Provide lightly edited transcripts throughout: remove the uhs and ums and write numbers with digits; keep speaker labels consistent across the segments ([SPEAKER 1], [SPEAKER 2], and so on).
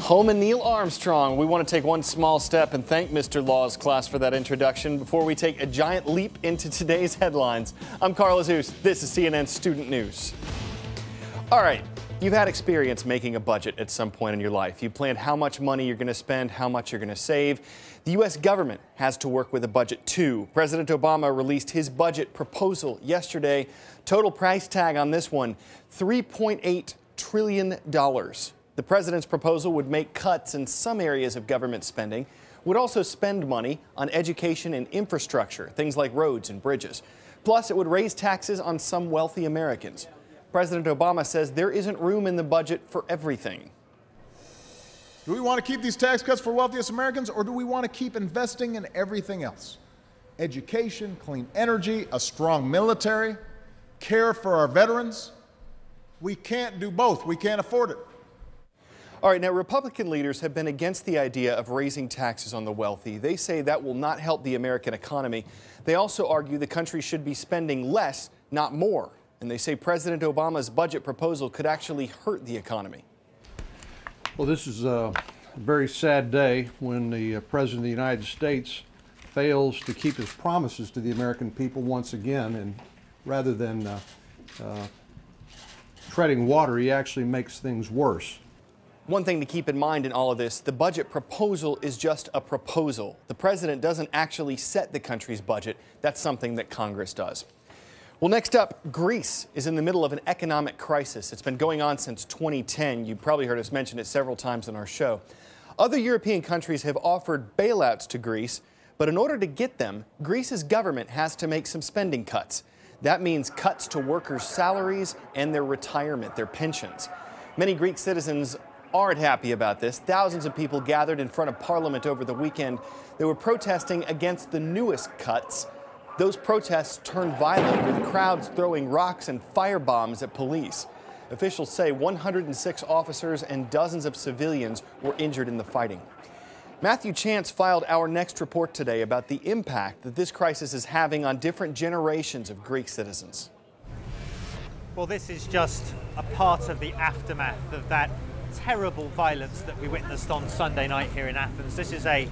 [SPEAKER 1] Home and Neil Armstrong. We want to take one small step and thank Mr. Laws class for that introduction before we take a giant leap into today's headlines. I'm Carl Azus. This is CNN Student News. All right, you've had experience making a budget at some point in your life. You planned how much money you're going to spend, how much you're going to save. The U.S. government has to work with a budget too. President Obama released his budget proposal yesterday. Total price tag on this one, $3.8 trillion. The president's proposal would make cuts in some areas of government spending, would also spend money on education and infrastructure, things like roads and bridges. Plus, it would raise taxes on some wealthy Americans. President Obama says there isn't room in the budget for everything.
[SPEAKER 2] Do we want to keep these tax cuts for wealthiest Americans, or do we want to keep investing in everything else? Education, clean energy, a strong military, care for our veterans. We can't do both. We can't afford it.
[SPEAKER 1] All right, now Republican leaders have been against the idea of raising taxes on the wealthy. They say that will not help the American economy. They also argue the country should be spending less, not more. And they say President Obama's budget proposal could actually hurt the economy.
[SPEAKER 3] Well, this is a very sad day when the President of the United States fails to keep his promises to the American people once again, and rather than treading water, he actually makes things worse.
[SPEAKER 1] One thing to keep in mind in all of this, the budget proposal is just a proposal. The president doesn't actually set the country's budget. That's something that Congress does. Well, next up, Greece is in the middle of an economic crisis. It's been going on since 2010. You probably heard us mention it several times on our show. Other European countries have offered bailouts to Greece, but in order to get them, Greece's government has to make some spending cuts. That means cuts to workers' salaries and their retirement, their pensions. Many Greek citizens aren't happy about this. Thousands of people gathered in front of Parliament over the weekend. They were protesting against the newest cuts. Those protests turned violent, with crowds throwing rocks and firebombs at police. Officials say 106 officers and dozens of civilians were injured in the fighting. Matthew Chance filed our next report today about the impact that this crisis is having on different generations of Greek citizens.
[SPEAKER 4] Well, this is just a part of the aftermath of that terrible violence that we witnessed on Sunday night here in Athens. This is a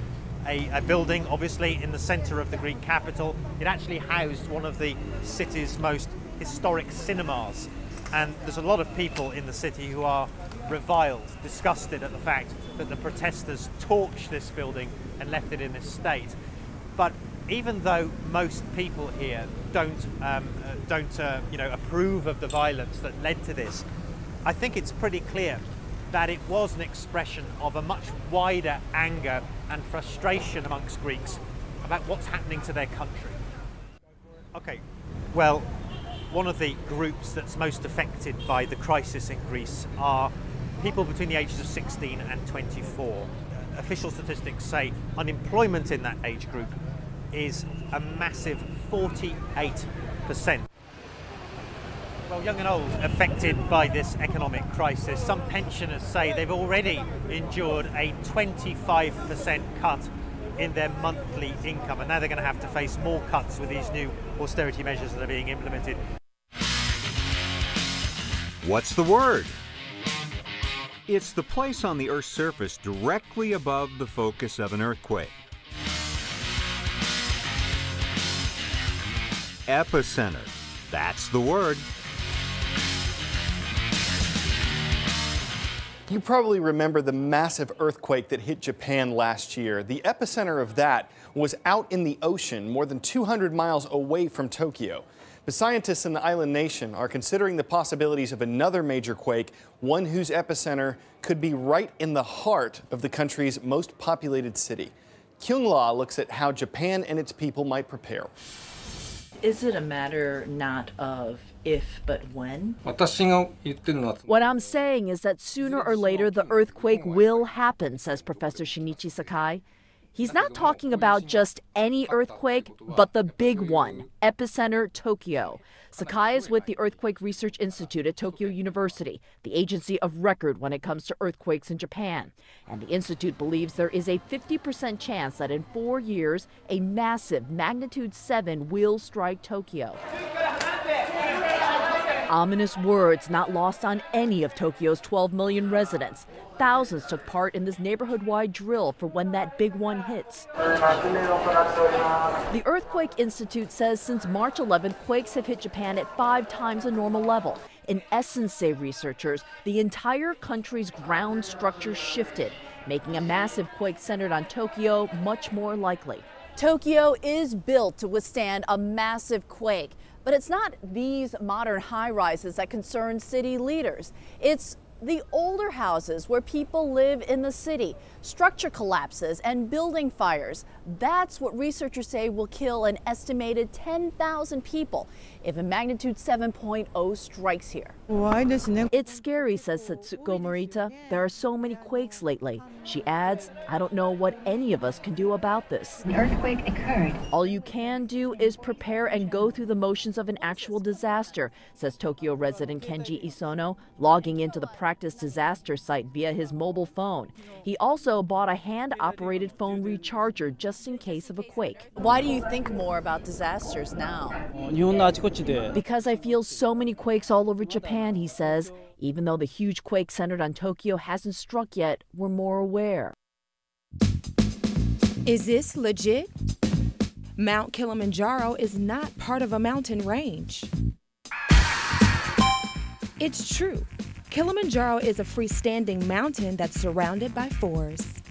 [SPEAKER 4] building, obviously, in the centre of the Greek capital. It actually housed one of the city's most historic cinemas. And there's a lot of people in the city who are reviled, disgusted at the fact that the protesters torched this building and left it in this state. But even though most people here don't approve of the violence that led to this, I think it's pretty clear that it was an expression of a much wider anger and frustration amongst Greeks about what's happening to their country. Okay, well, one of the groups that's most affected by the crisis in Greece are people between the ages of 16 and 24. Official statistics say unemployment in that age group is a massive 48%. Well, young and old affected by this economic crisis. Some pensioners say they've already endured a 25% cut in their monthly income, and now they're going to have to face more cuts with these new austerity measures that are being implemented.
[SPEAKER 5] What's the word? It's the place on the Earth's surface directly above the focus of an earthquake. Epicenter. That's the word.
[SPEAKER 1] You probably remember the massive earthquake that hit Japan last year. The epicenter of that was out in the ocean, more than 200 miles away from Tokyo. But scientists in the island nation are considering the possibilities of another major quake, one whose epicenter could be right in the heart of the country's most populated city. Kyung-la looks at how Japan and its people might prepare.
[SPEAKER 6] Is it a matter not of if, but when?
[SPEAKER 7] What I'm saying is that sooner or later the earthquake will happen, says Professor Shinichi Sakai. He's not talking about just any earthquake, but the big one, epicenter Tokyo. Sakai is with the Earthquake Research Institute at Tokyo University, the agency of record when it comes to earthquakes in Japan. And the institute believes there is a 50% chance that in 4 years, a massive magnitude 7 will strike Tokyo. Ominous words not lost on any of Tokyo's 12 million residents. Thousands took part in this neighborhood-wide drill for when that big one hits. The Earthquake Institute says since March 11th, quakes have hit Japan at 5 times the normal level. In essence, say researchers, the entire country's ground structure shifted, making a massive quake centered on Tokyo much more likely.
[SPEAKER 8] Tokyo is built to withstand a massive quake, but it's not these modern high-rises that concern city leaders. It's the older houses where people live in the city, structure collapses and building fires. That's what researchers say will kill an estimated 10,000 people if a magnitude 7.0 strikes here.
[SPEAKER 7] It's scary, says Satsuko Morita. There are so many quakes lately. She adds, I don't know what any of us can do about this.
[SPEAKER 9] An earthquake occurred.
[SPEAKER 7] All you can do is prepare and go through the motions of an actual disaster, says Tokyo resident Kenji Isono, logging into the practice disaster site via his mobile phone. He also bought a hand-operated phone recharger just in case of a quake.
[SPEAKER 8] Why do you think more about disasters now?
[SPEAKER 7] Because I feel so many quakes all over Japan, he says. Even though the huge quake centered on Tokyo hasn't struck yet, we're more aware.
[SPEAKER 10] Is this legit? Mount Kilimanjaro is not part of a mountain range. It's true. Kilimanjaro is a freestanding mountain that's surrounded by forests.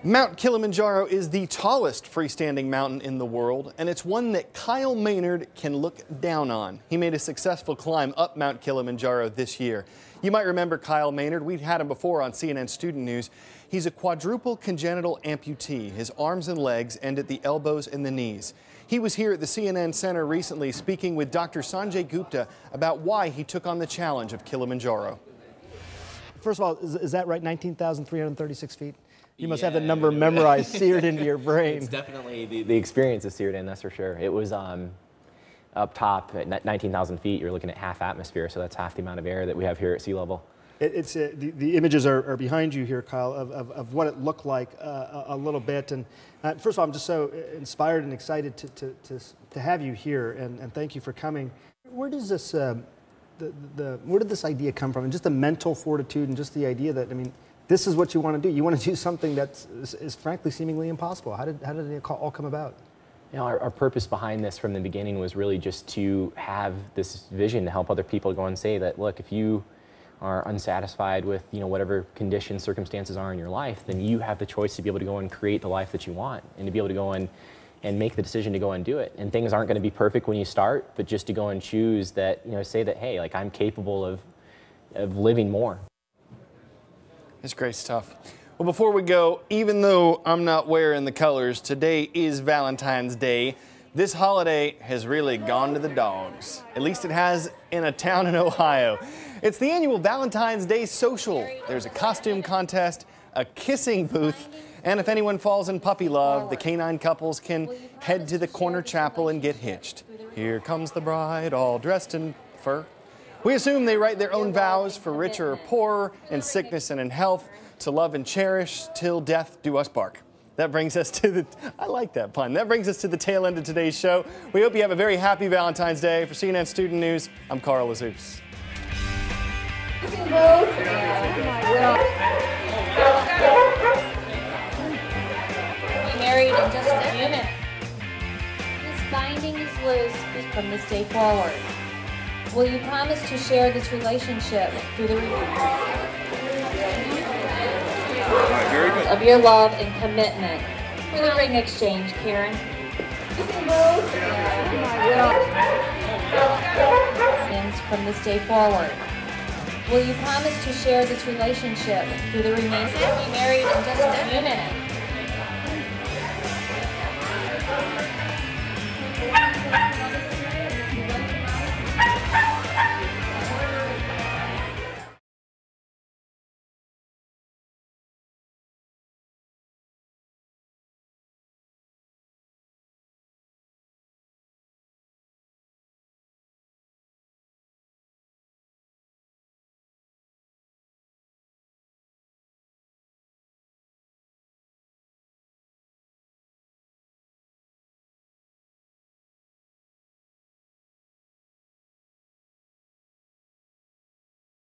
[SPEAKER 1] Mount Kilimanjaro is the tallest freestanding mountain in the world, and it's one that Kyle Maynard can look down on. He made a successful climb up Mount Kilimanjaro this year. You might remember Kyle Maynard. We've had him before on CNN Student News. He's a quadruple congenital amputee. His arms and legs end at the elbows and the knees. He was here at the CNN Center recently speaking with Dr. Sanjay Gupta about why he took on the challenge of Kilimanjaro.
[SPEAKER 11] First of all, is that right, 19,336 feet? You must have the number memorized, seared into your brain.
[SPEAKER 12] It's definitely, the experience is seared in, that's for sure. It was up top at 19,000 feet, you're looking at half atmosphere, so that's half the amount of air that we have here at sea level.
[SPEAKER 11] The images are behind you here, Kyle, of what it looked like a little bit. And first of all, I'm just so inspired and excited to have you here, and thank you for coming. Where does this, where did this idea come from? And just the mental fortitude and just the idea that, I mean, this is what you want to do. You want to do something that is frankly seemingly impossible. How did it all come about?
[SPEAKER 12] You know, our purpose behind this from the beginning was really just to have this vision to help other people go and say that, look, if you are unsatisfied with, you know, whatever conditions, circumstances are in your life, then you have the choice to be able to go and create the life that you want and to be able to go and make the decision to go and do it. And things aren't going to be perfect when you start, but just to go and choose that, you know, say that, hey, like I'm capable of living more.
[SPEAKER 1] It's great stuff. Well, before we go, even though I'm not wearing the colors, today is Valentine's Day. This holiday has really gone to the dogs. At least it has in a town in Ohio. It's the annual Valentine's Day social. There's a costume contest, a kissing booth, and if anyone falls in puppy love, the canine couples can head to the corner chapel and get hitched. Here comes the bride, all dressed in fur. We assume they write their own vows for richer or poorer, in sickness and in health, to love and cherish, till death do us part. That brings us to the, I like that pun. That brings us to the tail end of today's show. We hope you have a very happy Valentine's Day. For CNN Student News, I'm Carl Lazoops.
[SPEAKER 13] Married in just a minute. This binding is loose from this day forward. Will you promise to share this relationship through the of your love and commitment? For the ring exchange, Karen. From this day forward. Will you promise to share this relationship through the remainder? Be married in just a minute.